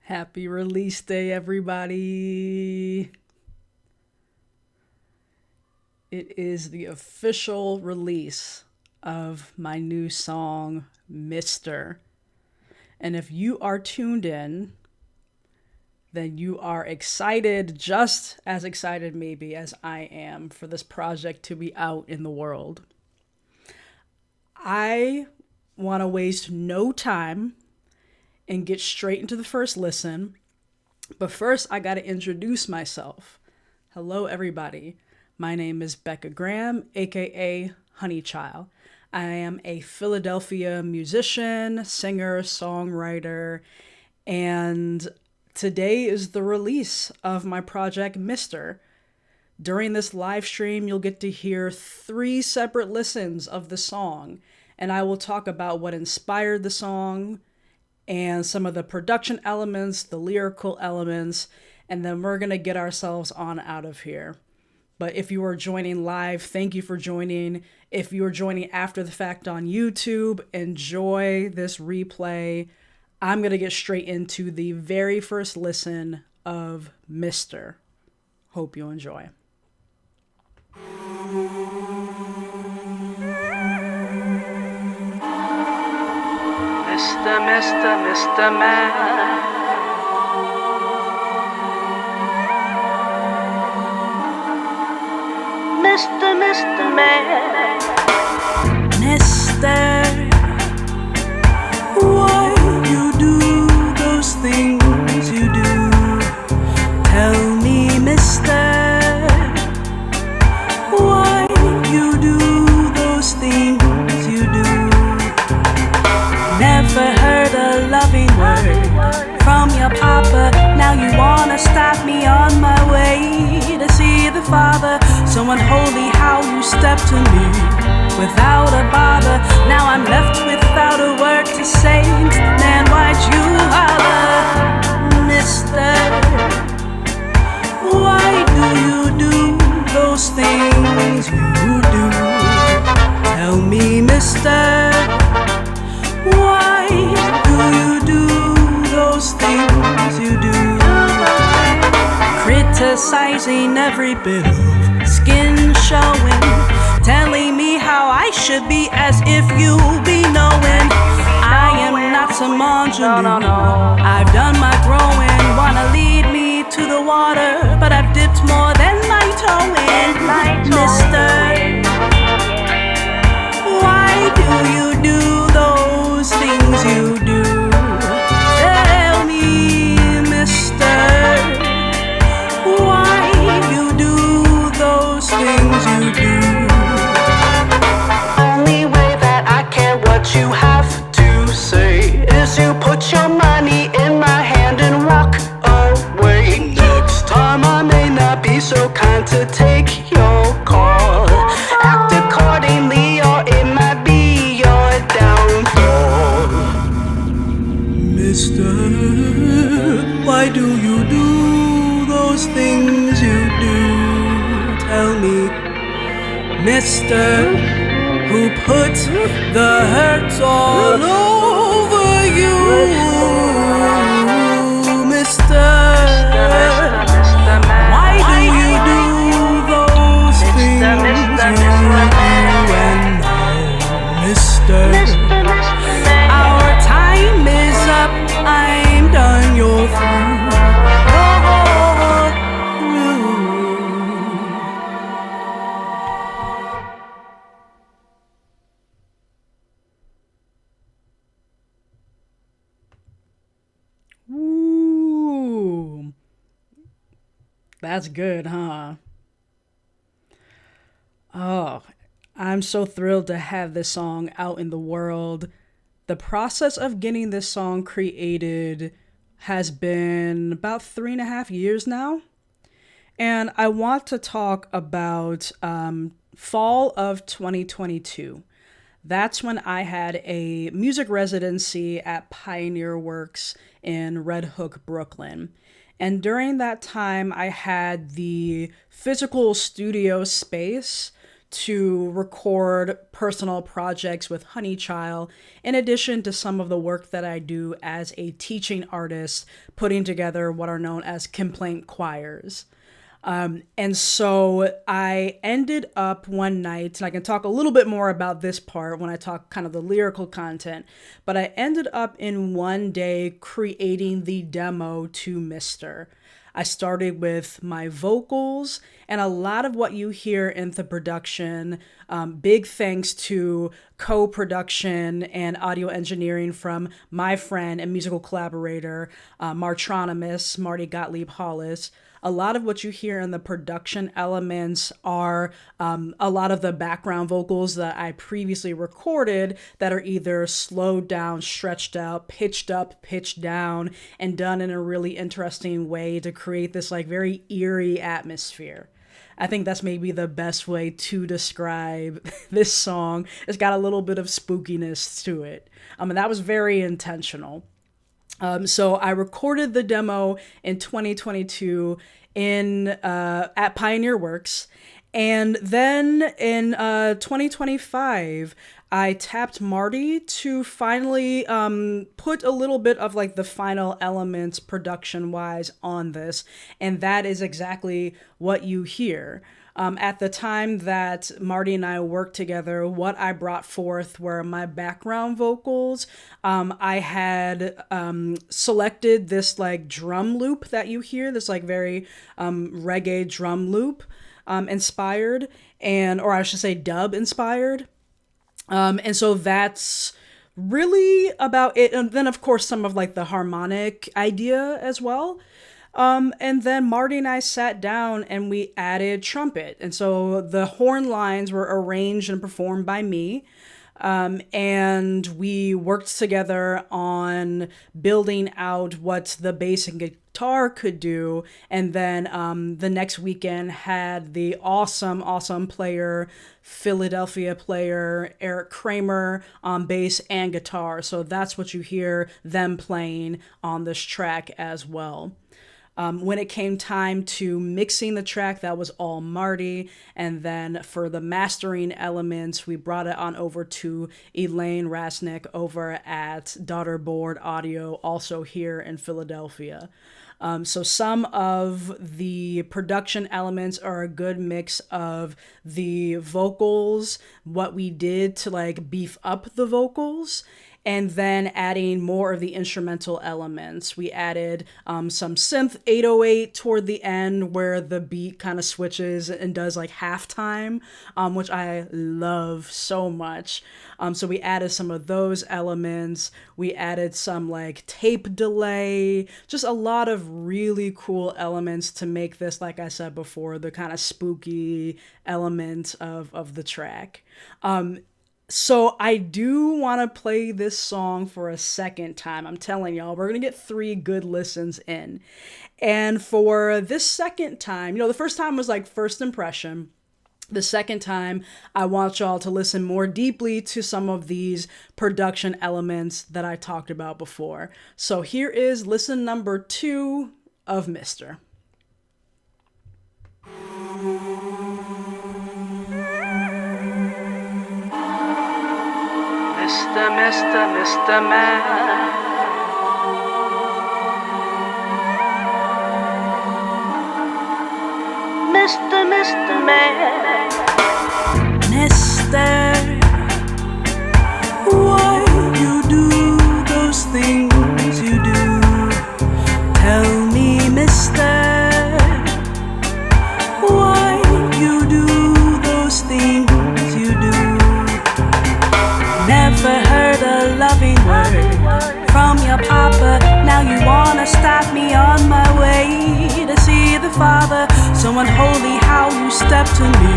Happy release day, everybody. It is the official release of my new song, Mr. And if you are tuned in, then you are excited, just as excited maybe as I am for this project to be out in the world. I want to waste no time and get straight into the first listen. But first, I got to introduce myself. Hello, everybody. My name is Becca Graham, aka Honeychild. I am a Philadelphia musician, singer, songwriter, and today is the release of my project, Mr. During this live stream, you'll get to hear 3 separate listens of the song, and I will talk about what inspired the song and some of the production elements, the lyrical elements, and then we're going to get ourselves on out of here. But if you are joining live, thank you for joining. If you are joining after the fact on YouTube, enjoy this replay. I'm going to get straight into the very first listen of Mr. Hope you enjoy. Mr. Man. Mr. Man. Mister, why you do those things you do? Tell me, mister, why you do those things you do? Never heard a loving word from your papa. Now you wanna stop me on my way to see the Father. So unholy how you step to me without a bother. Now I'm left without a word to say. Man, why'd you holler, mister? Why do you do those things you do? Tell me, mister, why do you do those things you do? Criticizing every bit of skin showing, telling me how I should be as if you be knowing I am not some ingenue. I've done my growing, wanna lead me to the water, but I've dipped more than my toe in. Mister, why do you do those things you do? Tell me, mister, why you do those things you do? Only way that I care what you have to say is you put your money in my hand and walk away. Next time I may not be so kind to take your call. Act accordingly or it might be your downfall. Mister, why do you do those things you do? Tell me, mister, who put the hurt all over you? Mister, why do you do those things you do? And now, mister, our time is up, I'm done, you're through. Ooh, that's good, huh? Oh, I'm so thrilled to have this song out in the world. The process of getting this song created has been about 3.5 years now. And I want to talk about fall of 2022. That's when I had a music residency at Pioneer Works in Red Hook, Brooklyn. And during that time, I had the physical studio space to record personal projects with Honeychild, in addition to some of the work that I do as a teaching artist, putting together what are known as complaint choirs. And so I ended up one night, and I can talk a little bit more about this part when I talk kind of the lyrical content, but I ended up in one day creating the demo to Mr. I started with my vocals, and a lot of what you hear in the production, big thanks to co-production and audio engineering from my friend and musical collaborator, Martronymous, Marty Gottlieb Hollis. A lot of what you hear in the production elements are a lot of the background vocals that I previously recorded that are either slowed down, stretched out, pitched up, pitched down, and done in a really interesting way to create this like very eerie atmosphere. I think that's maybe the best way to describe this song. It's got a little bit of spookiness to it. And that was very intentional. So I recorded the demo in 2022 at Pioneer Works, and then in 2025 I tapped Marty to finally put a little bit of like the final elements production wise on this, and that is exactly what you hear. At the time that Marty and I worked together, what I brought forth were my background vocals. I had selected this like drum loop that you hear, this like very reggae drum loop inspired, or I should say dub inspired. And so that's really about it. And then of course some of like the harmonic idea as well. And then Marty and I sat down and we added trumpet. And so the horn lines were arranged and performed by me. And we worked together on building out what the bass and guitar could do. And then the next weekend had the awesome Philadelphia player, Eric Kramer, on bass and guitar. So that's what you hear them playing on this track as well. When it came time to mixing the track, that was all Marty. And then for the mastering elements, we brought it on over to Elaine Rasnick over at Daughterboard Audio, also here in Philadelphia. So some of the production elements are a good mix of the vocals, what we did to like beef up the vocals, and then adding more of the instrumental elements. We added some synth 808 toward the end where the beat kind of switches and does like halftime, which I love so much. So we added some of those elements. We added some like tape delay, just a lot of really cool elements to make this, like I said before, the kind of spooky element of the track. So I do want to play this song for a second time. I'm telling y'all, we're going to get 3 good listens in. And for this second time, the first time was like first impression. The second time, I want y'all to listen more deeply to some of these production elements that I talked about before. So here is listen number 2 of Mr. Mr. Man. Mr. Man. Mister, why you do those things you do? Tell me, mister, why you do those things you do? Never heard a loving word from your papa. Now you wanna stop me on my way to see the Father. So unholy how you stepped to me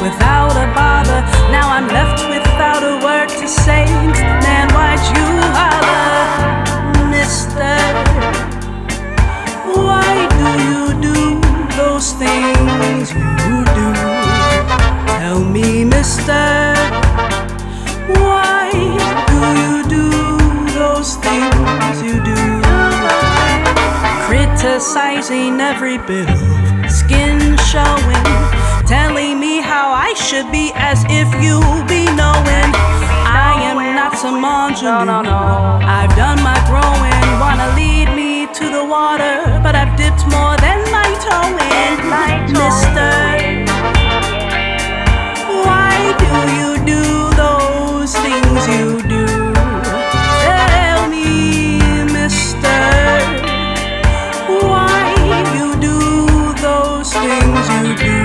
without a bother. Now I'm left without a word to say. Man, why'd you holler? Mister, why do you do those things you do? Tell me, mister, why do you do those things you do? Criticizing every bit of skin showing, telling me how I Life should be as if you be knowing I am not some ingenue. I've done my growing, wanna lead me to the water, but I've dipped more than my toe in. Mister, why do you do those things you do? Tell me, mister, why you do those things you do?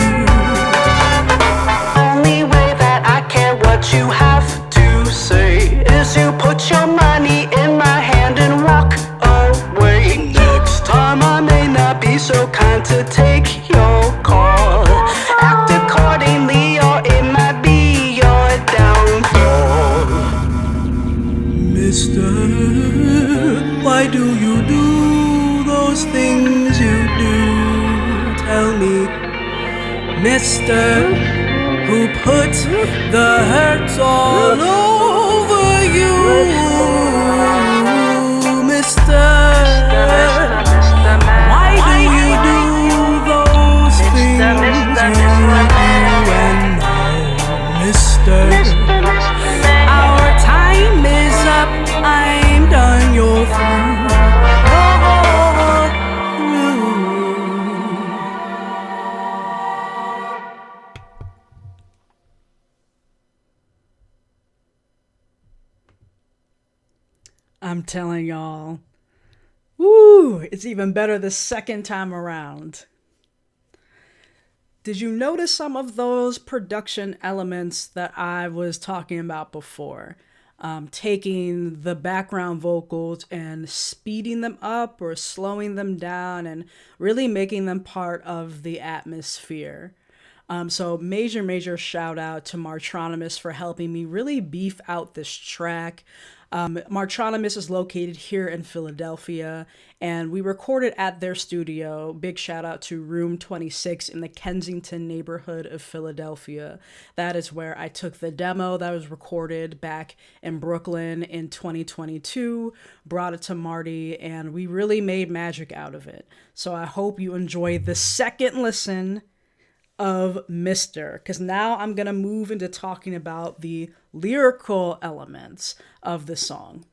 Only way that I care what you have to say is you put your money in my hand and walk away. Next time I may not be so kind to take your call. Act accordingly or it might be your downfall. Mister, why do you do those things you do? Tell me, mister, who put the hurt all over you? Mister, why do you do those things you do? And now, mister, our time is up, I'm done, you're through. I'm telling y'all, woo, it's even better the second time around. Did you notice some of those production elements that I was talking about before? Taking the background vocals and speeding them up or slowing them down and really making them part of the atmosphere. So major shout out to Martronimus for helping me really beef out this track. Martronimus is located here in Philadelphia, and we recorded at their studio. Big shout out to Room 26 in the Kensington neighborhood of Philadelphia. That is where I took the demo that was recorded back in Brooklyn in 2022, brought it to Marty, and we really made magic out of it. So I hope you enjoy the second listen of Mister, because now I'm going to move into talking about the lyrical elements of the song.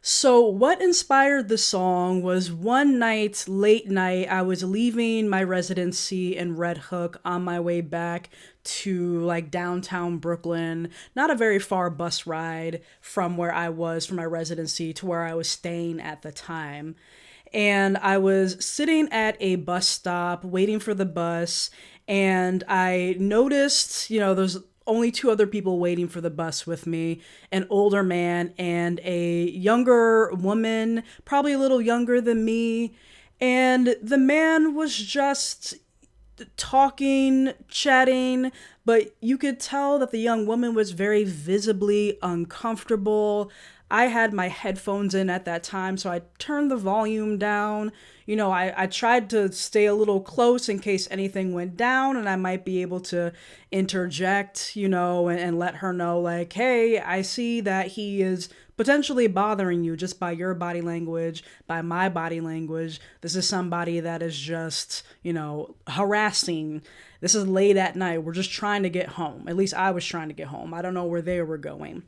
So what inspired the song was one night, late night, I was leaving my residency in Red Hook on my way back to like downtown Brooklyn, not a very far bus ride from where I was from my residency to where I was staying at the time. And I was sitting at a bus stop waiting for the bus, and I noticed, there's only two other people waiting for the bus with me, an older man and a younger woman, probably a little younger than me. And the man was just talking, chatting, but you could tell that the young woman was very visibly uncomfortable. I had my headphones in at that time, so I turned the volume down. I tried to stay a little close in case anything went down and I might be able to interject, and let her know, like, hey, I see that he is potentially bothering you just by your body language, by my body language. This is somebody that is just, harassing. This is late at night. We're just trying to get home. At least I was trying to get home. I don't know where they were going.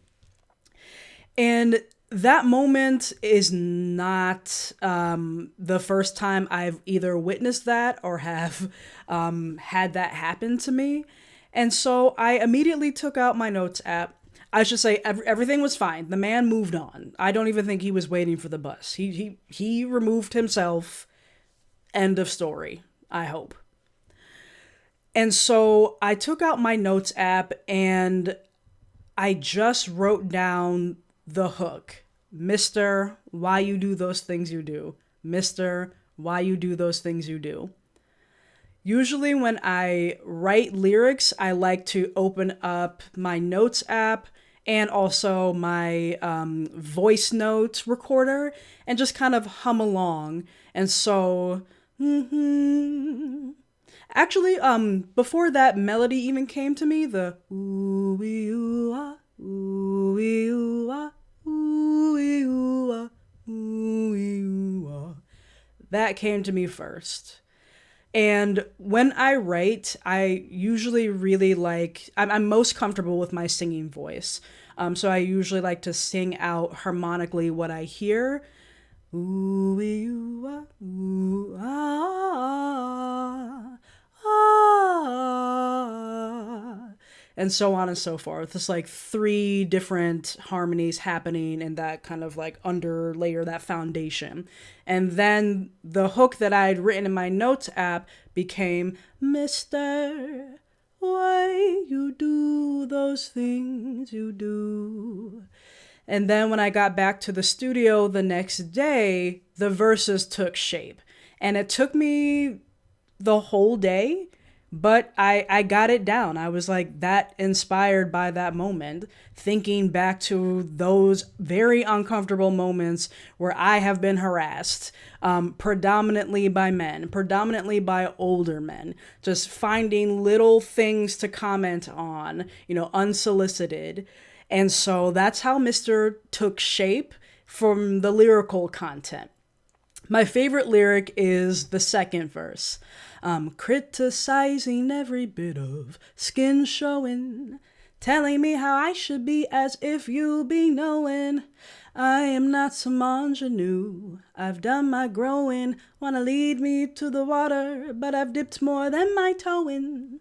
And that moment is not the first time I've either witnessed that or have had that happen to me. And so I immediately took out my notes app. I should say everything was fine. The man moved on. I don't even think he was waiting for the bus. He removed himself. End of story, I hope. And so I took out my notes app and I just wrote down the hook. Mister, why you do those things you do? Mister, why you do those things you do? Usually when I write lyrics, I like to open up my notes app and also my voice note recorder and just kind of hum along. And so, actually, before that melody even came to me, the ooh-wee-ooh-ah, ooh-wee-ooh-ah, ooh-wee-ooh-ah, ooh-wee-ooh-ah, that came to me first. And when I write, I usually really like, I'm most comfortable with my singing voice. So I usually like to sing out harmonically what I hear. Ooh, ooh, ah, ooh, ah, ah, and so on and so forth. It's like three different harmonies happening in that kind of like under layer, that foundation. And then the hook that I had written in my notes app became Mr. Why you do those things you do. And then when I got back to the studio the next day, the verses took shape. And it took me the whole day, but I got it down. I was like that inspired by that moment, thinking back to those very uncomfortable moments where I have been harassed, predominantly by men, predominantly by older men, just finding little things to comment on, unsolicited. And so that's how Mr. took shape from the lyrical content. My favorite lyric is the second verse. Criticizing every bit of skin showing, telling me how I should be as if you be knowing. I am not some ingenue. I've done my growing. Wanna lead me to the water, but I've dipped more than my toe in.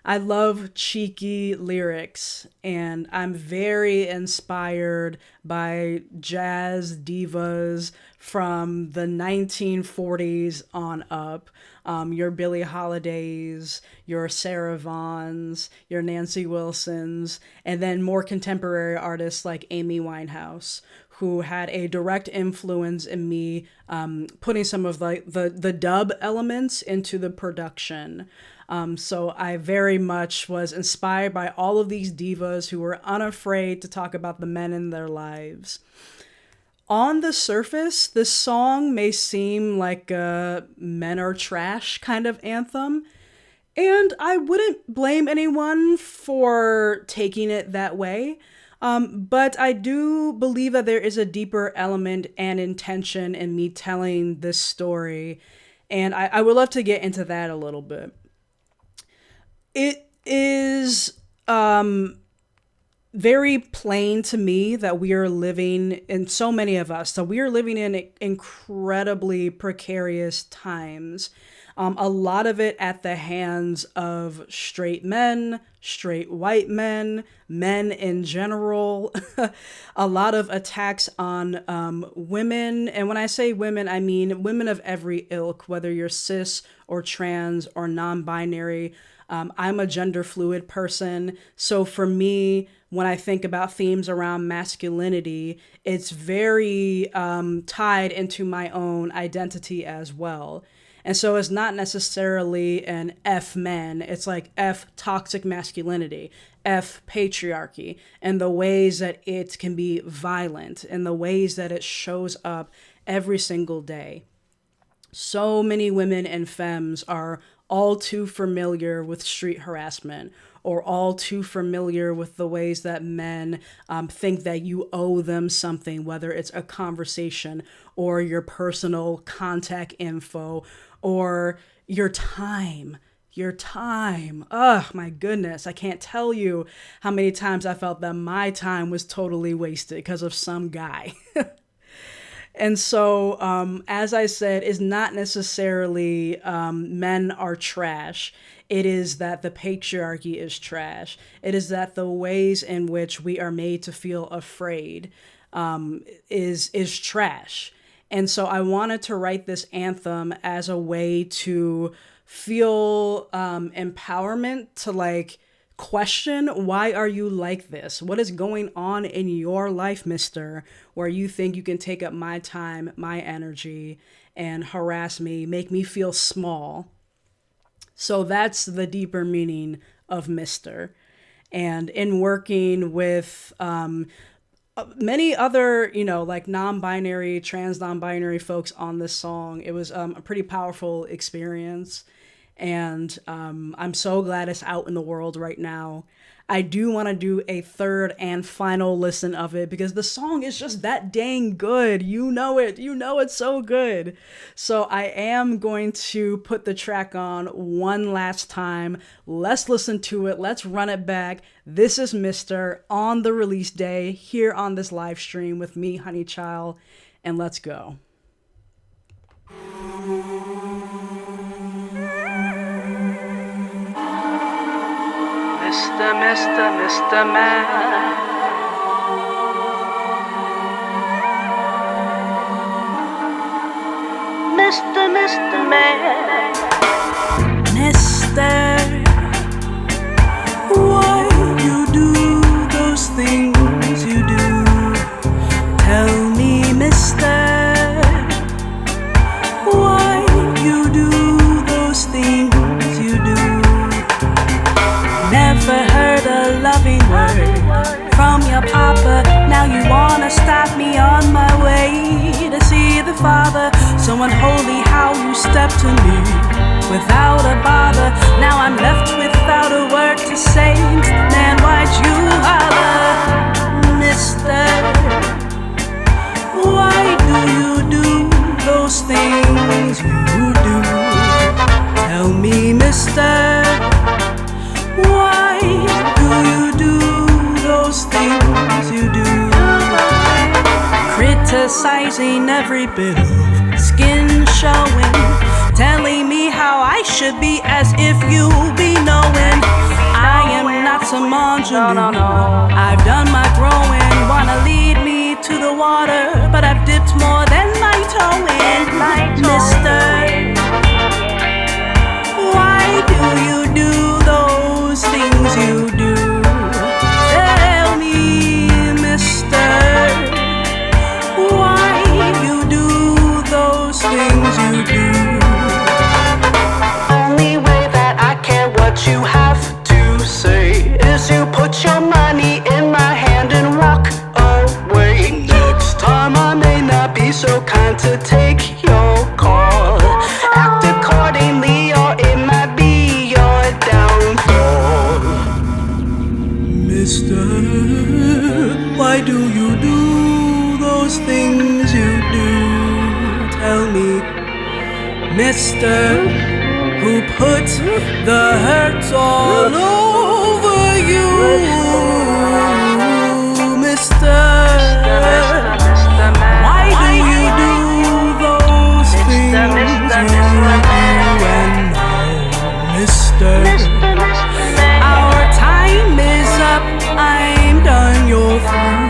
I love cheeky lyrics, and I'm very inspired by jazz divas from the 1940s on up. Your Billie Holidays, your Sarah Vaughns, your Nancy Wilsons, and then more contemporary artists like Amy Winehouse, who had a direct influence in me putting some of the dub elements into the production. So I very much was inspired by all of these divas who were unafraid to talk about the men in their lives. On the surface, this song may seem like a men are trash kind of anthem, and I wouldn't blame anyone for taking it that way. But I do believe that there is a deeper element and intention in me telling this story, and I would love to get into that a little bit. It is very plain to me that we are living in so many of us, that we are living in incredibly precarious times. A lot of it at the hands of straight men, straight white men, men in general, a lot of attacks on women. And when I say women, I mean women of every ilk, whether you're cis or trans or non binary. I'm a gender fluid person. So for me, when I think about themes around masculinity, it's very tied into my own identity as well. And so it's not necessarily an F men, it's like F toxic masculinity, F patriarchy, and the ways that it can be violent, and the ways that it shows up every single day. So many women and femmes are all too familiar with street harassment, or all too familiar with the ways that men think that you owe them something, whether it's a conversation or your personal contact info or your time. Your time. Oh my goodness. I can't tell you how many times I felt that my time was totally wasted because of some guy. And so, as I said, is not necessarily men are trash. It is that the patriarchy is trash. It is that the ways in which we are made to feel afraid is trash. And so I wanted to write this anthem as a way to feel empowerment to like question, why are you like this? What is going on in your life, mister, where you think you can take up my time, my energy, and harass me, make me feel small? So that's the deeper meaning of mister. And in working with many other, like trans non binary folks on this song, it was a pretty powerful experience. And I'm so glad it's out in the world right now. I do want to do a third and final listen of it because the song is just that dang good. You know it. You know it's so good. So I am going to put the track on one last time. Let's listen to it. Let's run it back. This is Mr. on the release day here on this live stream with me, Honey Child, and let's go. Mr. Man. Mr. Man. Mister, why you do those things you do? Tell me, mister, why you do those things you do? Never heard a loving word from your papa. Now you wanna stop me on my way to see the Father. So unholy how you step to me without a bother. Now I'm left without a word to say. Man, why'd you holler, mister? Why do you do those things you do? Tell me, mister, why do you do those things you do? Criticizing every bit of skin showing, telling me how I should be as if you be knowing I am not some ingenue. I've done my growing, wanna lead me to the water, but I've dipped more than my toe in. Mister, why do you do those things you do? Tell me, mister, why you do those things you do? Only way that I care what you have to say is you put your money in my hand and walk away. Next time I may not be so kind to take your call. Act accordingly or it might be your downfall. Mister, why do you do those things you do? Tell me, mister, who put the hurt all over you? Mister, why do you do those things you do? And now, mister, our time is up, I'm done, you're through.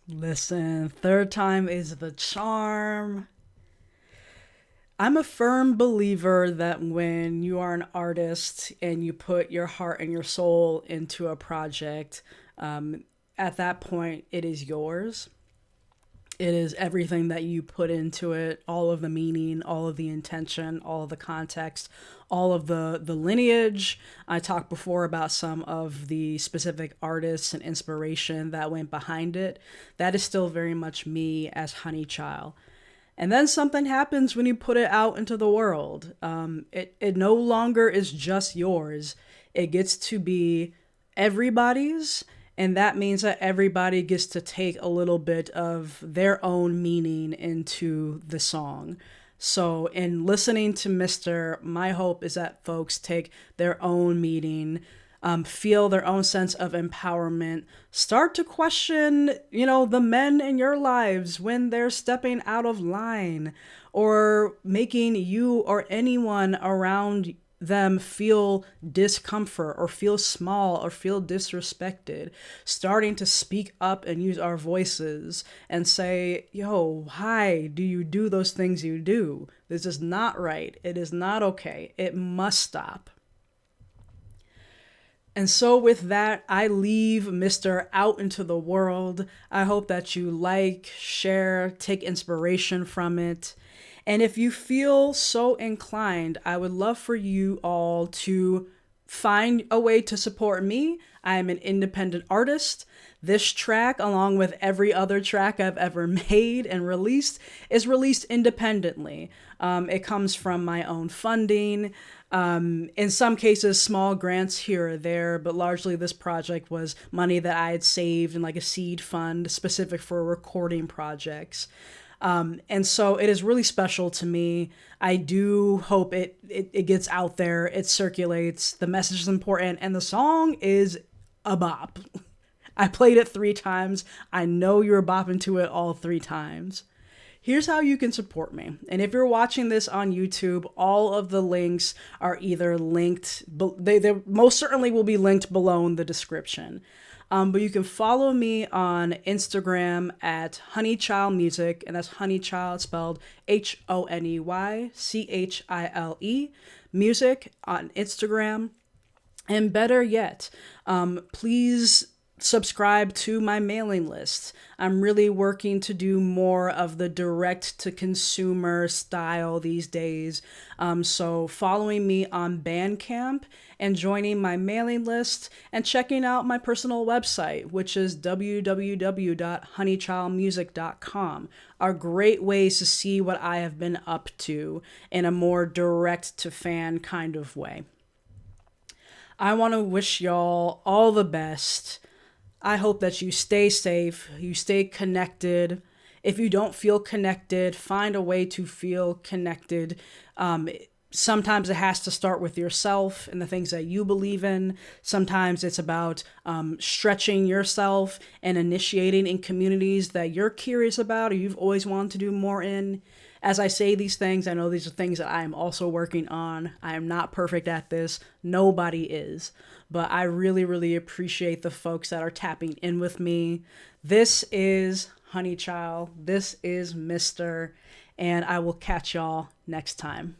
Listen, third time is the charm. I'm a firm believer that when you are an artist and you put your heart and your soul into a project, at that point, it is yours. It is everything that you put into it, all of the meaning, all of the intention, all of the context, all of the lineage. I talked before about some of the specific artists and inspiration that went behind it. That is still very much me as Honey Child. And then something happens when you put it out into the world. It no longer is just yours. It gets to be everybody's. And that means that everybody gets to take a little bit of their own meaning into the song. So in listening to Mr., my hope is that folks take their own meaning, feel their own sense of empowerment, start to question, the men in your lives when they're stepping out of line or making you or anyone around them feel discomfort or feel small or feel disrespected, starting to speak up and use our voices and say, yo, why do you do those things you do? This is not right. It is not okay. It must stop. And so with that, I leave Mr. out into the world. I hope that you like, share, take inspiration from it. And if you feel so inclined, I would love for you all to find a way to support me. I am an independent artist. This track, along with every other track I've ever made and released, is released independently. It comes from my own funding. In some cases, small grants here or there, but largely this project was money that I had saved in like a seed fund specific for recording projects. And so it is really special to me. I do hope it gets out there, it circulates, the message is important, and the song is a bop. I played it 3 times. I know you're bopping to it all 3 times. Here's how you can support me. And if you're watching this on YouTube, all of the links are either linked, they most certainly will be linked below in the description. But you can follow me on Instagram at honeychildmusic, and that's honeychild spelled HONEYCHILE, music on Instagram. And better yet, please subscribe to my mailing list. I'm really working to do more of the direct to consumer style these days. So following me on Bandcamp and joining my mailing list and checking out my personal website, which is www.honeychildmusic.com, are great ways to see what I have been up to in a more direct to fan kind of way. I want to wish y'all all the best. I hope that you stay safe, you stay connected. If you don't feel connected, find a way to feel connected. Sometimes it has to start with yourself and the things that you believe in. Sometimes it's about stretching yourself and initiating in communities that you're curious about or you've always wanted to do more in. As I say these things, I know these are things that I am also working on. I am not perfect at this. Nobody is. But I really, really appreciate the folks that are tapping in with me. This is Honeychild. This is Mr. And I will catch y'all next time.